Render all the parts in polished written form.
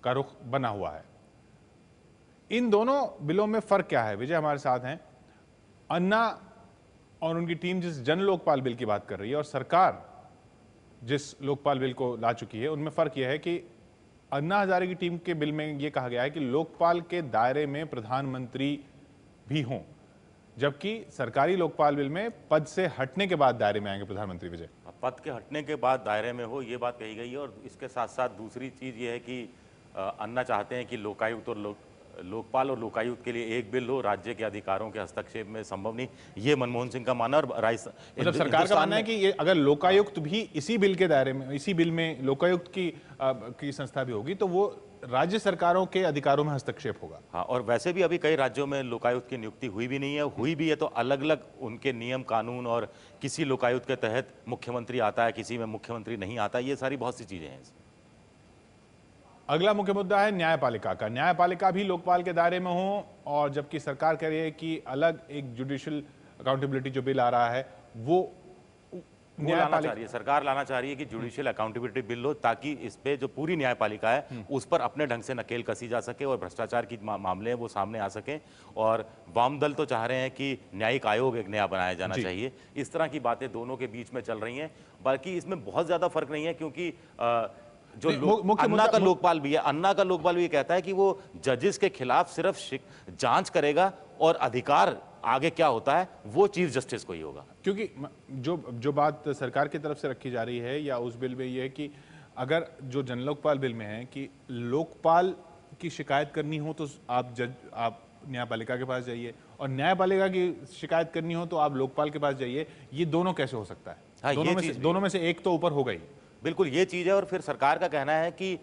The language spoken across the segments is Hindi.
का रुख बना हुआ है। इन दोनों बिलों में फर्क क्या है? विजय हमारे साथ हैं। अन्ना और उनकी टीम जिस जन लोकपाल बिल की बात कर रही है और सरकार जिस लोकपाल बिल को ला चुकी है, उनमें फर्क यह है कि अन्ना हजारे की टीम के बिल में यह कहा गया है कि लोकपाल के दायरे में प्रधानमंत्री भी हों, जबकि सरकारी लोकपाल बिल में पद से हटने के बाद दायरे में आएंगे प्रधानमंत्री। विजय, पद के हटने के बाद दायरे में हो, ये बात कही गई है। और इसके साथ साथ दूसरी चीज़ ये है कि अन्ना चाहते हैं कि लोकायुक्त और लोकपाल और लोकायुक्त के लिए एक बिल हो, राज्य के अधिकारों के हस्तक्षेप में संभव नहीं, ये मनमोहन सिंह का मानना। और मतलब सरकार का मानना है कि ये अगर लोकायुक्त भी इसी बिल के दायरे में, इसी बिल में लोकायुक्त की संस्था भी होगी तो वो राज्य सरकारों के अधिकारों में हस्तक्षेप होगा। हाँ, और वैसे भी अभी कई राज्यों में लोकायुक्त की नियुक्ति हुई भी नहीं है, हुई भी है तो अलग अलग उनके नियम कानून, और किसी लोकायुक्त के तहत मुख्यमंत्री आता है, किसी में मुख्यमंत्री नहीं आता, ये सारी बहुत सी चीजें हैं। अगला मुख्य मुद्दा है न्यायपालिका का। न्यायपालिका भी लोकपाल के दायरे में हो, और जबकि सरकार कह रही है कि अलग एक जुडिशियल अकाउंटेबिलिटी जो बिल आ रहा है वो लाना चाह रही है, सरकार लाना चाह रही है कि जुडिशियल अकाउंटेबिलिटी बिल हो, ताकि इस पे जो पूरी न्यायपालिका है उस पर अपने ढंग से नकेल कसी जा सके और भ्रष्टाचार की मामले हैं वो सामने आ सके। और वाम दल तो चाह रहे हैं कि न्यायिक आयोग एक नया बनाया जाना चाहिए। इस तरह की बातें दोनों के बीच में चल रही हैं। बाकी इसमें बहुत ज्यादा फर्क नहीं है, क्योंकि जो अन्ना का लोकपाल भी है, अन्ना का लोकपाल भी कहता है कि वो जजेस के खिलाफ सिर्फ जांच करेगा और अधिकार आगे क्या होता है वो चीफ जस्टिस को ही होगा। क्योंकि जो बात सरकार की तरफ से रखी जा रही है या उस बिल में ये है कि अगर जो जन लोकपाल बिल में है कि लोकपाल की शिकायत करनी हो तो आप न्यायपालिका के पास जाइए, और न्यायपालिका की शिकायत करनी हो तो आप लोकपाल के पास जाइए, ये दोनों कैसे हो सकता है? हाँ, दोनों में से एक तो ऊपर होगा ही। बिल्कुल ये चीज है। और फिर सरकार का कहना है कि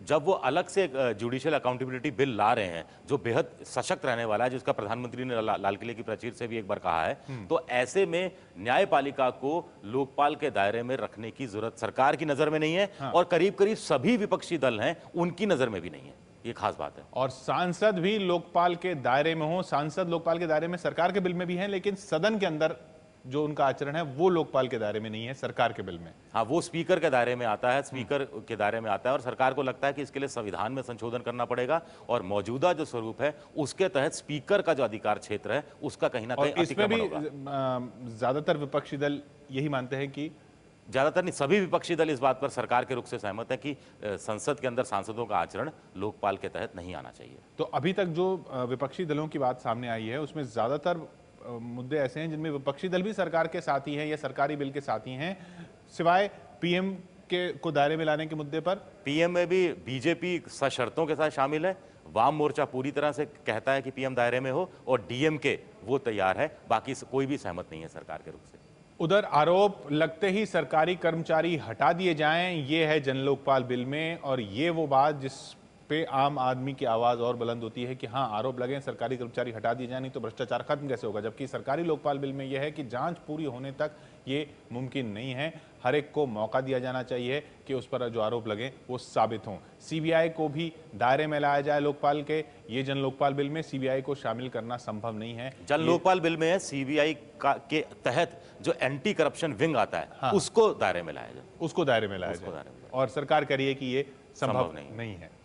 जब वो अलग से जुडिशियल अकाउंटेबिलिटी बिल ला रहे हैं जो बेहद सशक्त रहने वाला है, जिसका प्रधानमंत्री ने लाल किले की प्राचीर से भी एक बार कहा है, तो ऐसे में न्यायपालिका को लोकपाल के दायरे में रखने की जरूरत सरकार की नजर में नहीं है। हाँ। और करीब करीब सभी विपक्षी दल हैं उनकी नजर में भी नहीं है, ये खास बात है। और सांसद भी लोकपाल के दायरे में हो, सांसद लोकपाल के दायरे में सरकार के बिल में भी हैं, लेकिन सदन के अंदर जो उनका आचरण है वो लोकपाल के दायरे में नहीं है, सरकार के बिल में। हाँ, वो स्पीकर के दायरे में आता है, स्पीकर के दायरे में आता है। और सरकार को लगता है कि इसके लिए संविधान में संशोधन करना पड़ेगा और मौजूदा जो स्वरूप है उसके तहत स्पीकर का जो अधिकार क्षेत्र है उसका कहीं ना कहीं अतिक्रमण होगा। ज्यादातर विपक्षी दल यही मानते हैं कि, ज्यादातर नहीं, सभी विपक्षी दल इस बात पर सरकार के रुख से सहमत है कि संसद के अंदर सांसदों का आचरण लोकपाल के तहत नहीं आना चाहिए। तो अभी तक जो विपक्षी दलों की बात सामने आई है उसमें ज्यादातर मुद्दे ऐसे हैं जिनमें विपक्षी दल भी सरकार के साथ ही हैं या सरकारी बिल के साथ ही हैं, सिवाय पीएम के को दायरे में लाने के मुद्दे पर। पीएम में भी बीजेपी सशर्तों के साथ शामिल है, वाम मोर्चा पूरी तरह से कहता है कि पीएम दायरे में हो, और डीएमके वो तैयार है, बाकी कोई भी सहमत नहीं है सरकार के रुख से। उधर आरोप लगते ही सरकारी कर्मचारी हटा दिए जाएं, ये है जन लोकपाल बिल में, और ये वो बात जिस पे आम आदमी की आवाज और बुलंद होती है कि हाँ, आरोप लगे, सरकारी कर्मचारी हटा दिए जाए, नहीं तो भ्रष्टाचार खत्म कैसे होगा। जबकि सरकारी लोकपाल बिल में यह है कि जांच पूरी होने तक ये मुमकिन नहीं है, हर एक को मौका दिया जाना चाहिए कि उस पर जो आरोप लगे वो साबित हों। सीबीआई को भी दायरे में लाया जाए लोकपाल के, ये जन लोकपाल बिल में सीबीआई को शामिल करना संभव नहीं है। जन लोकपाल बिल में है सीबीआई के तहत जो एंटी करप्शन विंग आता है, हाँ, उसको दायरे में लाया जाए, उसको दायरे में लाया जाए, और सरकार कह रही है कि ये संभव नहीं है।